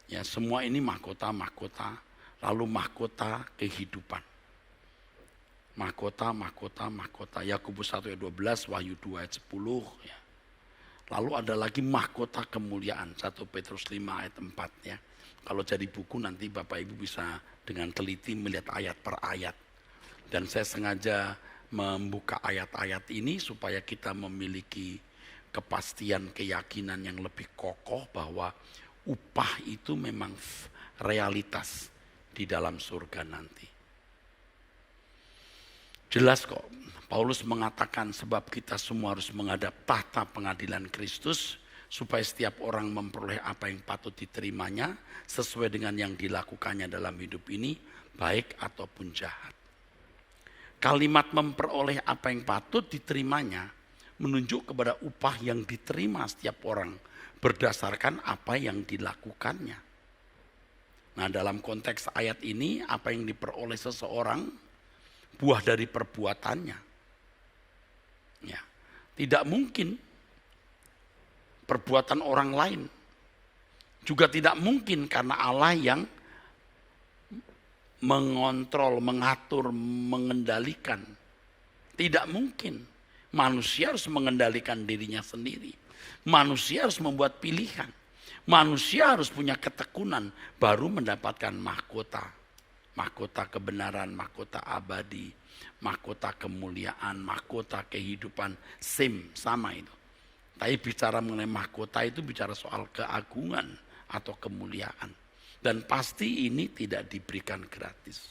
Ya, semua ini mahkota-mahkota. Lalu mahkota kehidupan. Mahkota. Yakobus 1 ayat 12, Wahyu 2 ayat 10. Ya. Lalu ada lagi mahkota kemuliaan. 1 Petrus 5 ayat 4. Ya. Kalau jadi buku nanti Bapak Ibu bisa dengan teliti melihat ayat per ayat. Dan saya sengaja membuka ayat-ayat ini supaya kita memiliki kepastian keyakinan yang lebih kokoh bahwa upah itu memang realitas di dalam surga nanti. Jelas kok, Paulus mengatakan sebab kita semua harus menghadap tahta pengadilan Kristus supaya setiap orang memperoleh apa yang patut diterimanya sesuai dengan yang dilakukannya dalam hidup ini, baik ataupun jahat. Kalimat memperoleh apa yang patut diterimanya menunjuk kepada upah yang diterima setiap orang berdasarkan apa yang dilakukannya. Nah, dalam konteks ayat ini, apa yang diperoleh seseorang buah dari perbuatannya. Ya, tidak mungkin perbuatan orang lain. Juga tidak mungkin karena Allah yang mengontrol, mengatur, mengendalikan. Tidak mungkin. Manusia harus mengendalikan dirinya sendiri. Manusia harus membuat pilihan. Manusia harus punya ketekunan baru mendapatkan mahkota. Mahkota kebenaran, mahkota abadi, mahkota kemuliaan, mahkota kehidupan. Sama itu. Tapi bicara mengenai mahkota itu bicara soal keagungan atau kemuliaan. Dan pasti ini tidak diberikan gratis.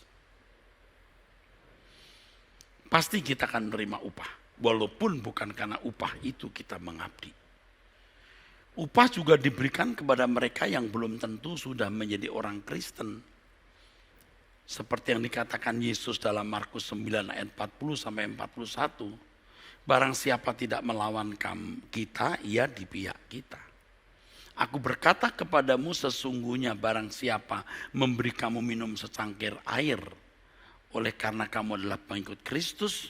Pasti kita akan menerima upah. Walaupun bukan karena upah itu kita mengabdi. Upah juga diberikan kepada mereka yang belum tentu sudah menjadi orang Kristen. Seperti yang dikatakan Yesus dalam Markus 9 ayat 40 sampai 41. Barang siapa tidak melawan kita, ia di pihak kita. Aku berkata kepadamu sesungguhnya barang siapa memberi kamu minum secangkir air. Oleh karena kamu adalah pengikut Kristus,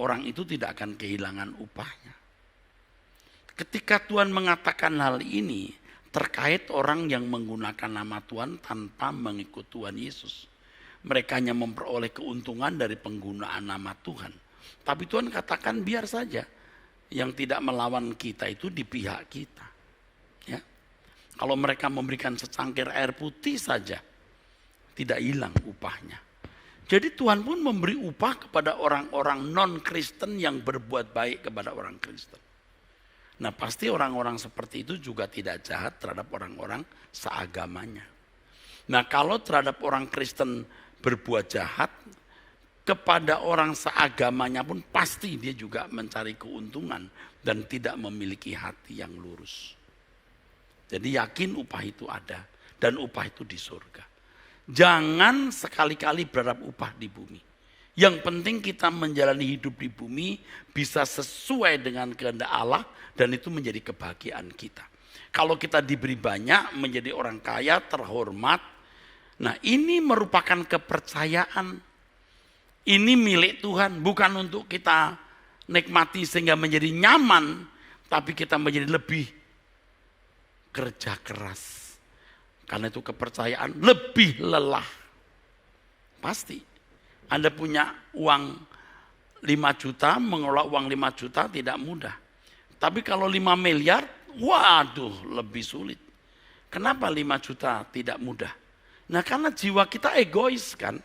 orang itu tidak akan kehilangan upahnya. Ketika Tuhan mengatakan hal ini terkait orang yang menggunakan nama Tuhan tanpa mengikut Tuhan Yesus. Mereka hanya memperoleh keuntungan dari penggunaan nama Tuhan. Tapi Tuhan katakan biar saja. Yang tidak melawan kita itu di pihak kita. Ya. Kalau mereka memberikan secangkir air putih saja, tidak hilang upahnya. Jadi Tuhan pun memberi upah kepada orang-orang non-Kristen yang berbuat baik kepada orang Kristen. Nah, pasti orang-orang seperti itu juga tidak jahat terhadap orang-orang seagamanya. Nah, kalau terhadap orang Kristen berbuat jahat, kepada orang seagamanya pun pasti dia juga mencari keuntungan dan tidak memiliki hati yang lurus. Jadi yakin upah itu ada dan upah itu di surga. Jangan sekali-kali berharap upah di bumi. Yang penting kita menjalani hidup di bumi bisa sesuai dengan kehendak Allah dan itu menjadi kebahagiaan kita. Kalau kita diberi banyak, menjadi orang kaya, terhormat. Nah, ini merupakan kepercayaan. Ini milik Tuhan, bukan untuk kita nikmati sehingga menjadi nyaman, tapi kita menjadi lebih kerja keras. Karena itu kepercayaan lebih lelah. Pasti. Anda punya uang 5 juta, mengelola uang 5 juta tidak mudah. Tapi kalau 5 miliar, waduh lebih sulit. Kenapa 5 juta tidak mudah? Nah karena jiwa kita egois kan.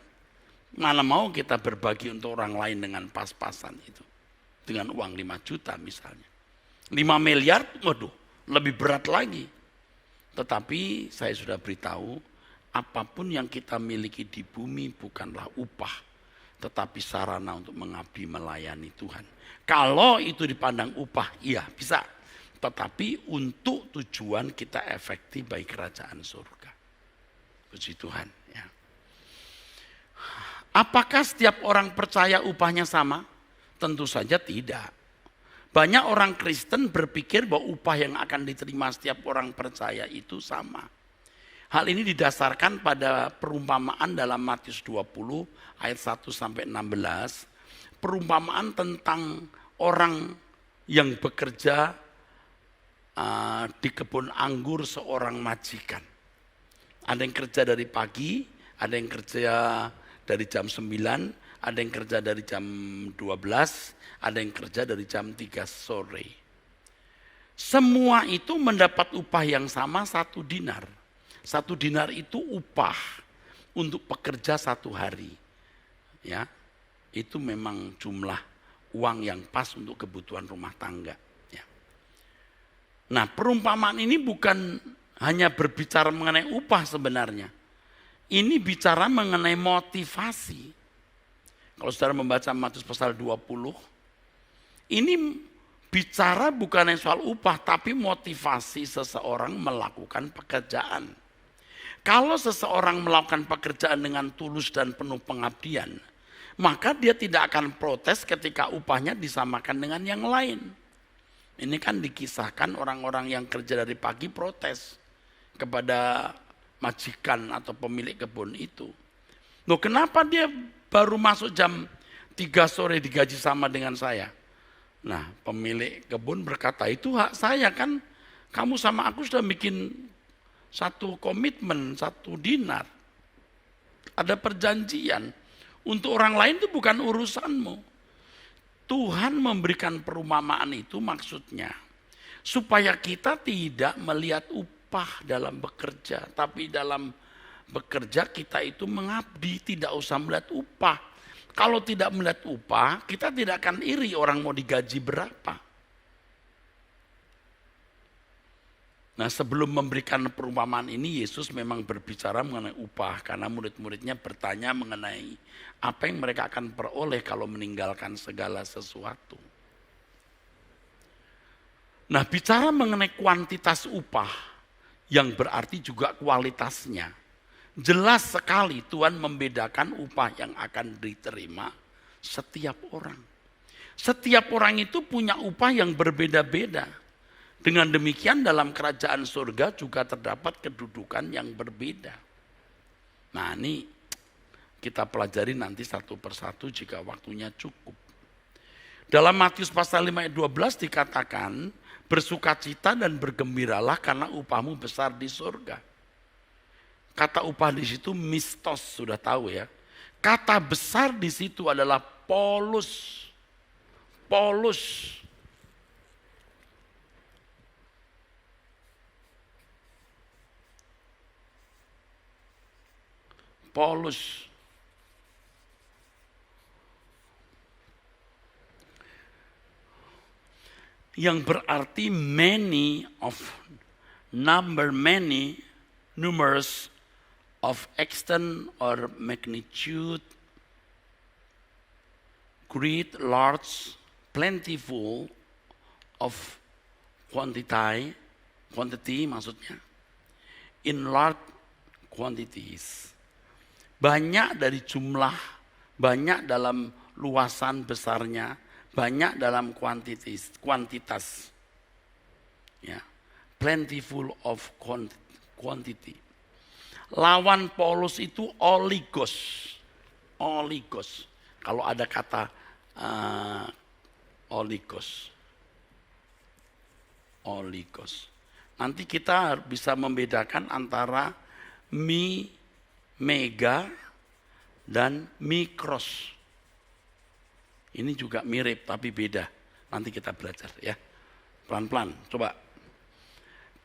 Mana mau kita berbagi untuk orang lain dengan pas-pasan itu. Dengan uang 5 juta misalnya. 5 miliar, waduh lebih berat lagi. Tetapi saya sudah beritahu, apapun yang kita miliki di bumi bukanlah upah. Tetapi sarana untuk mengabdi melayani Tuhan. Kalau itu dipandang upah, iya bisa. Tetapi untuk tujuan kita efektif bagi kerajaan surga. Puji Tuhan. Ya. Apakah setiap orang percaya upahnya sama? Tentu saja tidak. Banyak orang Kristen berpikir bahwa upah yang akan diterima setiap orang percaya itu sama. Hal ini didasarkan pada perumpamaan dalam Matius 20 ayat 1 sampai 16. Perumpamaan tentang orang yang bekerja di kebun anggur seorang majikan. Ada yang kerja dari pagi, ada yang kerja dari jam 9, ada yang kerja dari jam 12, ada yang kerja dari jam 3 sore. Semua itu mendapat upah yang sama 1 dinar. 1 dinar itu upah untuk pekerja 1 hari. Ya, itu memang jumlah uang yang pas untuk kebutuhan rumah tangga. Ya. Nah perumpamaan ini bukan hanya berbicara mengenai upah sebenarnya. Ini bicara mengenai motivasi. Kalau saudara membaca Matius pasal 20, ini bicara bukan soal upah, tapi motivasi seseorang melakukan pekerjaan. Kalau seseorang melakukan pekerjaan dengan tulus dan penuh pengabdian, maka dia tidak akan protes ketika upahnya disamakan dengan yang lain. Ini kan dikisahkan orang-orang yang kerja dari pagi protes kepada majikan atau pemilik kebun itu. Loh kenapa dia baru masuk jam 3 sore digaji sama dengan saya? Nah pemilik kebun berkata, itu hak saya kan, kamu sama aku sudah bikin satu komitmen, 1 dinar. Ada perjanjian, untuk orang lain itu bukan urusanmu. Tuhan memberikan perumpamaan itu maksudnya, supaya kita tidak melihat upah dalam bekerja, tapi dalam bekerja kita itu mengabdi, tidak usah melihat upah. Kalau tidak melihat upah, kita tidak akan iri orang mau digaji berapa. Nah sebelum memberikan perumpamaan ini, Yesus memang berbicara mengenai upah, karena murid-muridnya bertanya mengenai apa yang mereka akan peroleh kalau meninggalkan segala sesuatu. Nah bicara mengenai kuantitas upah, yang berarti juga kualitasnya. Jelas sekali Tuhan membedakan upah yang akan diterima setiap orang. Setiap orang itu punya upah yang berbeda-beda. Dengan demikian dalam kerajaan surga juga terdapat kedudukan yang berbeda. Nah ini kita pelajari nanti satu persatu jika waktunya cukup. Dalam Matius pasal 5 ayat 12 dikatakan, bersukacita dan bergembiralah karena upahmu besar di surga. Kata upah di situ mistos, sudah tahu ya. Kata besar di situ adalah polus. Polus. Polus. Yang berarti many of number, many, numerous of extent or magnitude, great, large, plentiful, of quantity maksudnya, in large quantities. Banyak dari jumlah, banyak dalam luasan besarnya, banyak dalam kuantitas. Ya. Plentiful of quantity. Lawan polos itu oligos. Oligos. Kalau ada kata oligos. Oligos. Nanti kita bisa membedakan antara mega dan mikros. Ini juga mirip tapi beda. Nanti kita belajar ya. Pelan-pelan, coba.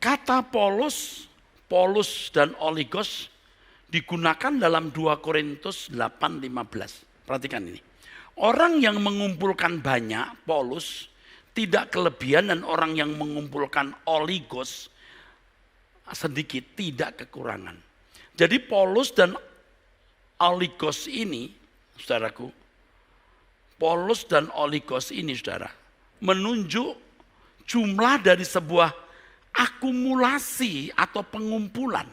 Kata polos Paulus dan Oligos digunakan dalam 2 Korintus 8:15. Perhatikan ini. Orang yang mengumpulkan banyak, Paulus, tidak kelebihan, dan orang yang mengumpulkan Oligos sedikit, tidak kekurangan. Jadi Paulus dan Oligos ini, saudaraku, Paulus dan Oligos ini, saudara, menunjuk jumlah dari sebuah akumulasi atau pengumpulan.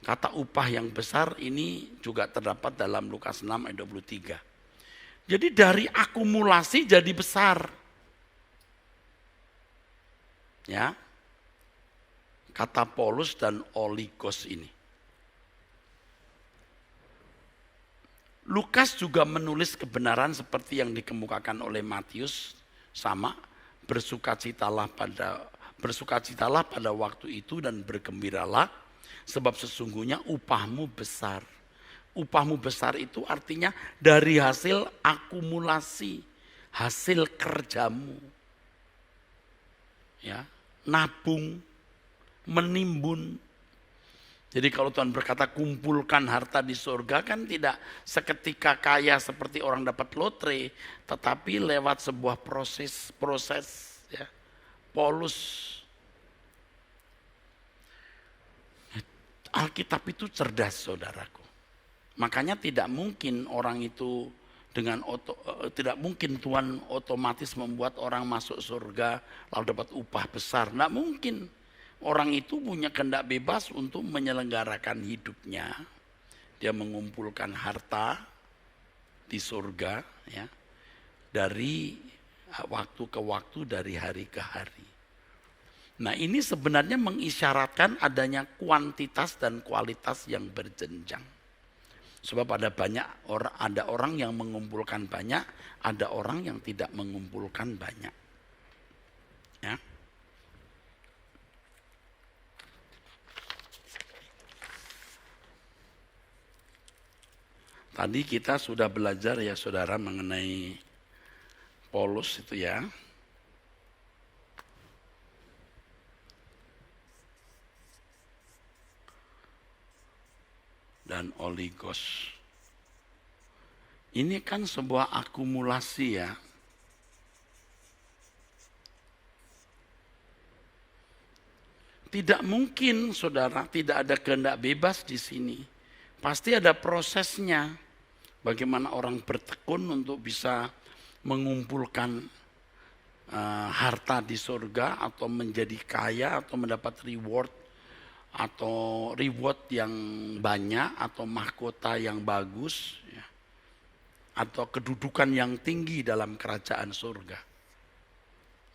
Kata upah yang besar ini juga terdapat dalam Lukas 6 ayat 23. Jadi dari akumulasi jadi besar. Ya. Kata Paulus dan Oligos ini. Lukas juga menulis kebenaran seperti yang dikemukakan oleh Matius, sama, bersukacitalah pada waktu itu dan bergembiralah, sebab sesungguhnya upahmu besar. Upahmu besar itu artinya dari hasil akumulasi, hasil kerjamu. Ya, nabung, menimbun. Jadi kalau Tuhan berkata kumpulkan harta di surga, kan tidak seketika kaya seperti orang dapat lotre, tetapi lewat sebuah proses ya. Paulus, Alkitab itu cerdas, saudaraku. Makanya tidak mungkin orang itu tidak mungkin Tuhan otomatis membuat orang masuk surga lalu dapat upah besar. Tidak mungkin. Orang itu punya kehendak bebas untuk menyelenggarakan hidupnya. Dia mengumpulkan harta di surga, ya, dari waktu ke waktu, dari hari ke hari. Nah, ini sebenarnya mengisyaratkan adanya kuantitas dan kualitas yang berjenjang. Sebab ada orang yang mengumpulkan banyak, ada orang yang tidak mengumpulkan banyak. Ya. Tadi kita sudah belajar ya saudara mengenai Paulus itu ya. Dan Oligos. Ini kan sebuah akumulasi ya. Tidak mungkin saudara tidak ada kehendak bebas di sini. Pasti ada prosesnya. Bagaimana orang bertekun untuk bisa mengumpulkan harta di surga atau menjadi kaya atau mendapat reward yang banyak atau mahkota yang bagus ya, atau kedudukan yang tinggi dalam kerajaan surga.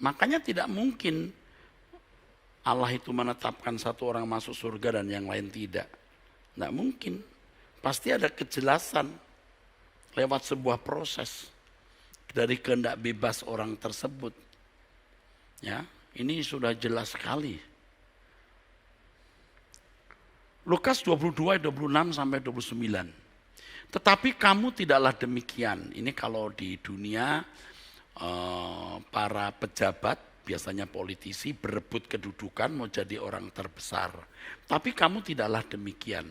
Makanya tidak mungkin Allah itu menetapkan satu orang masuk surga dan yang lain tidak. Tidak mungkin. Pasti ada kejelasan lewat sebuah proses dari kehendak bebas orang tersebut. Ya, ini sudah jelas sekali. Lukas 22 ayat 26 sampai 29. Tetapi kamu tidaklah demikian. Ini kalau di dunia para pejabat, biasanya politisi berebut kedudukan mau jadi orang terbesar. Tapi kamu tidaklah demikian.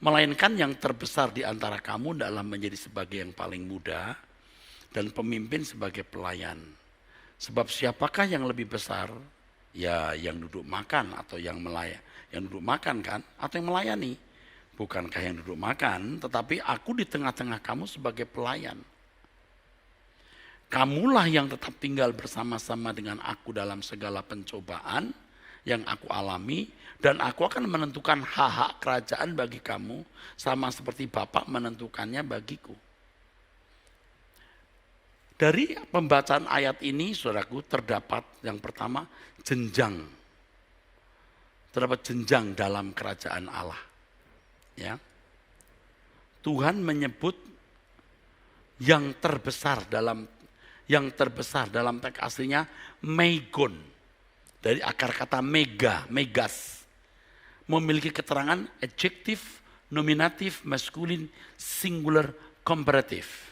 Melainkan yang terbesar di antara kamu adalah menjadi sebagai yang paling muda dan pemimpin sebagai pelayan. Sebab siapakah yang lebih besar? Ya yang duduk makan atau yang melayani. Yang duduk makan kan atau yang melayani. Bukankah yang duduk makan, tetapi aku di tengah-tengah kamu sebagai pelayan. Kamulah yang tetap tinggal bersama-sama dengan aku dalam segala pencobaan yang aku alami, dan aku akan menentukan hak-hak kerajaan bagi kamu sama seperti Bapa menentukannya bagiku. Dari pembacaan ayat ini, saudaraku, terdapat yang pertama jenjang. Terdapat jenjang dalam kerajaan Allah. Ya. Tuhan menyebut yang terbesar dalam teks aslinya megon. Dari akar kata megas. Memiliki keterangan adjektif, nominatif, maskulin, singular, komparatif.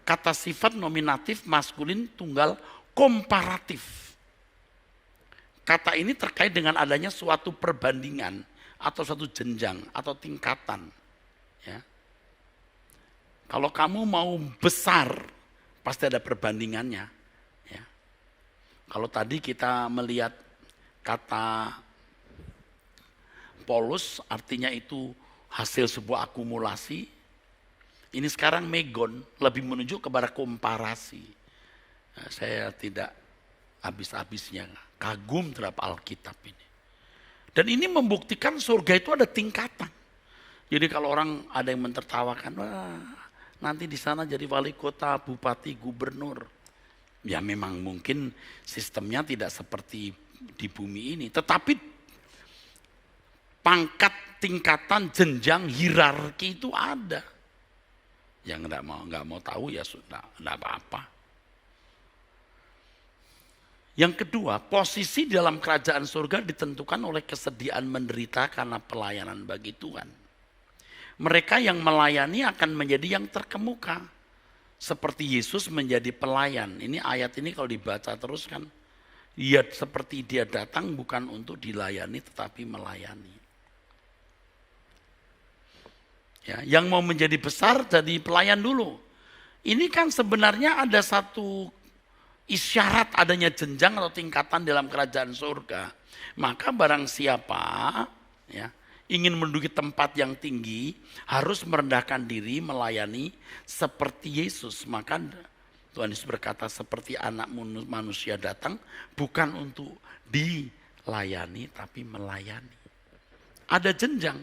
Kata sifat nominatif maskulin tunggal komparatif. kata ini terkait dengan adanya suatu perbandingan atau suatu jenjang atau tingkatan. Ya. Kalau kamu mau besar, pasti ada perbandingannya. Ya. Kalau tadi kita melihat kata polos, artinya itu hasil sebuah akumulasi. Ini sekarang megon, lebih menunjuk kepada komparasi. Nah, saya tidak habis-habisnya kagum terhadap Alkitab ini. Dan ini membuktikan surga itu ada tingkatan. Jadi kalau orang ada yang mentertawakan, wah nanti di sana jadi wali kota, bupati, gubernur. Ya memang mungkin sistemnya tidak seperti di bumi ini. Tetapi pangkat, tingkatan, jenjang, hierarki itu ada. Yang nggak mau tahu ya sudah, nggak apa-apa. Yang kedua, posisi dalam kerajaan surga ditentukan oleh kesediaan menderita karena pelayanan bagi Tuhan. Mereka yang melayani akan menjadi yang terkemuka. Seperti Yesus menjadi pelayan. Ini ayat ini kalau dibaca terus kan, ya seperti dia datang bukan untuk dilayani tetapi melayani. Ya, yang mau menjadi besar jadi pelayan dulu. Ini kan sebenarnya ada satu isyarat adanya jenjang atau tingkatan dalam kerajaan surga. Maka barang siapa ya, ingin menduduki tempat yang tinggi harus merendahkan diri melayani seperti Yesus. Maka Tuhan Yesus berkata seperti anak manusia datang bukan untuk dilayani tapi melayani. Ada jenjang.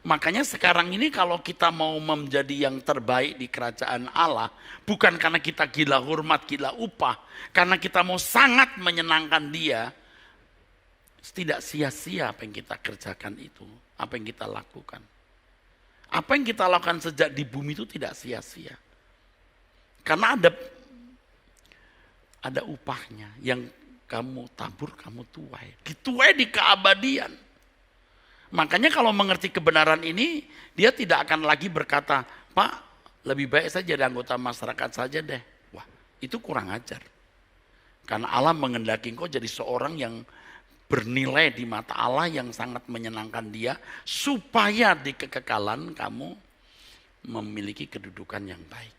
Makanya sekarang ini kalau kita mau menjadi yang terbaik di kerajaan Allah, bukan karena kita gila hormat, gila upah, karena kita mau sangat menyenangkan Dia, tidak sia-sia apa yang kita kerjakan itu, apa yang kita lakukan. Apa yang kita lakukan sejak di bumi itu tidak sia-sia. Karena ada upahnya yang kamu tabur, kamu tuai. Dituai di keabadian. Makanya kalau mengerti kebenaran ini, dia tidak akan lagi berkata, Pak, lebih baik saya jadi anggota masyarakat saja deh. Wah, itu kurang ajar. Karena Allah mengendaki engkau jadi seorang yang bernilai di mata Allah, yang sangat menyenangkan Dia, supaya di kekekalan kamu memiliki kedudukan yang baik.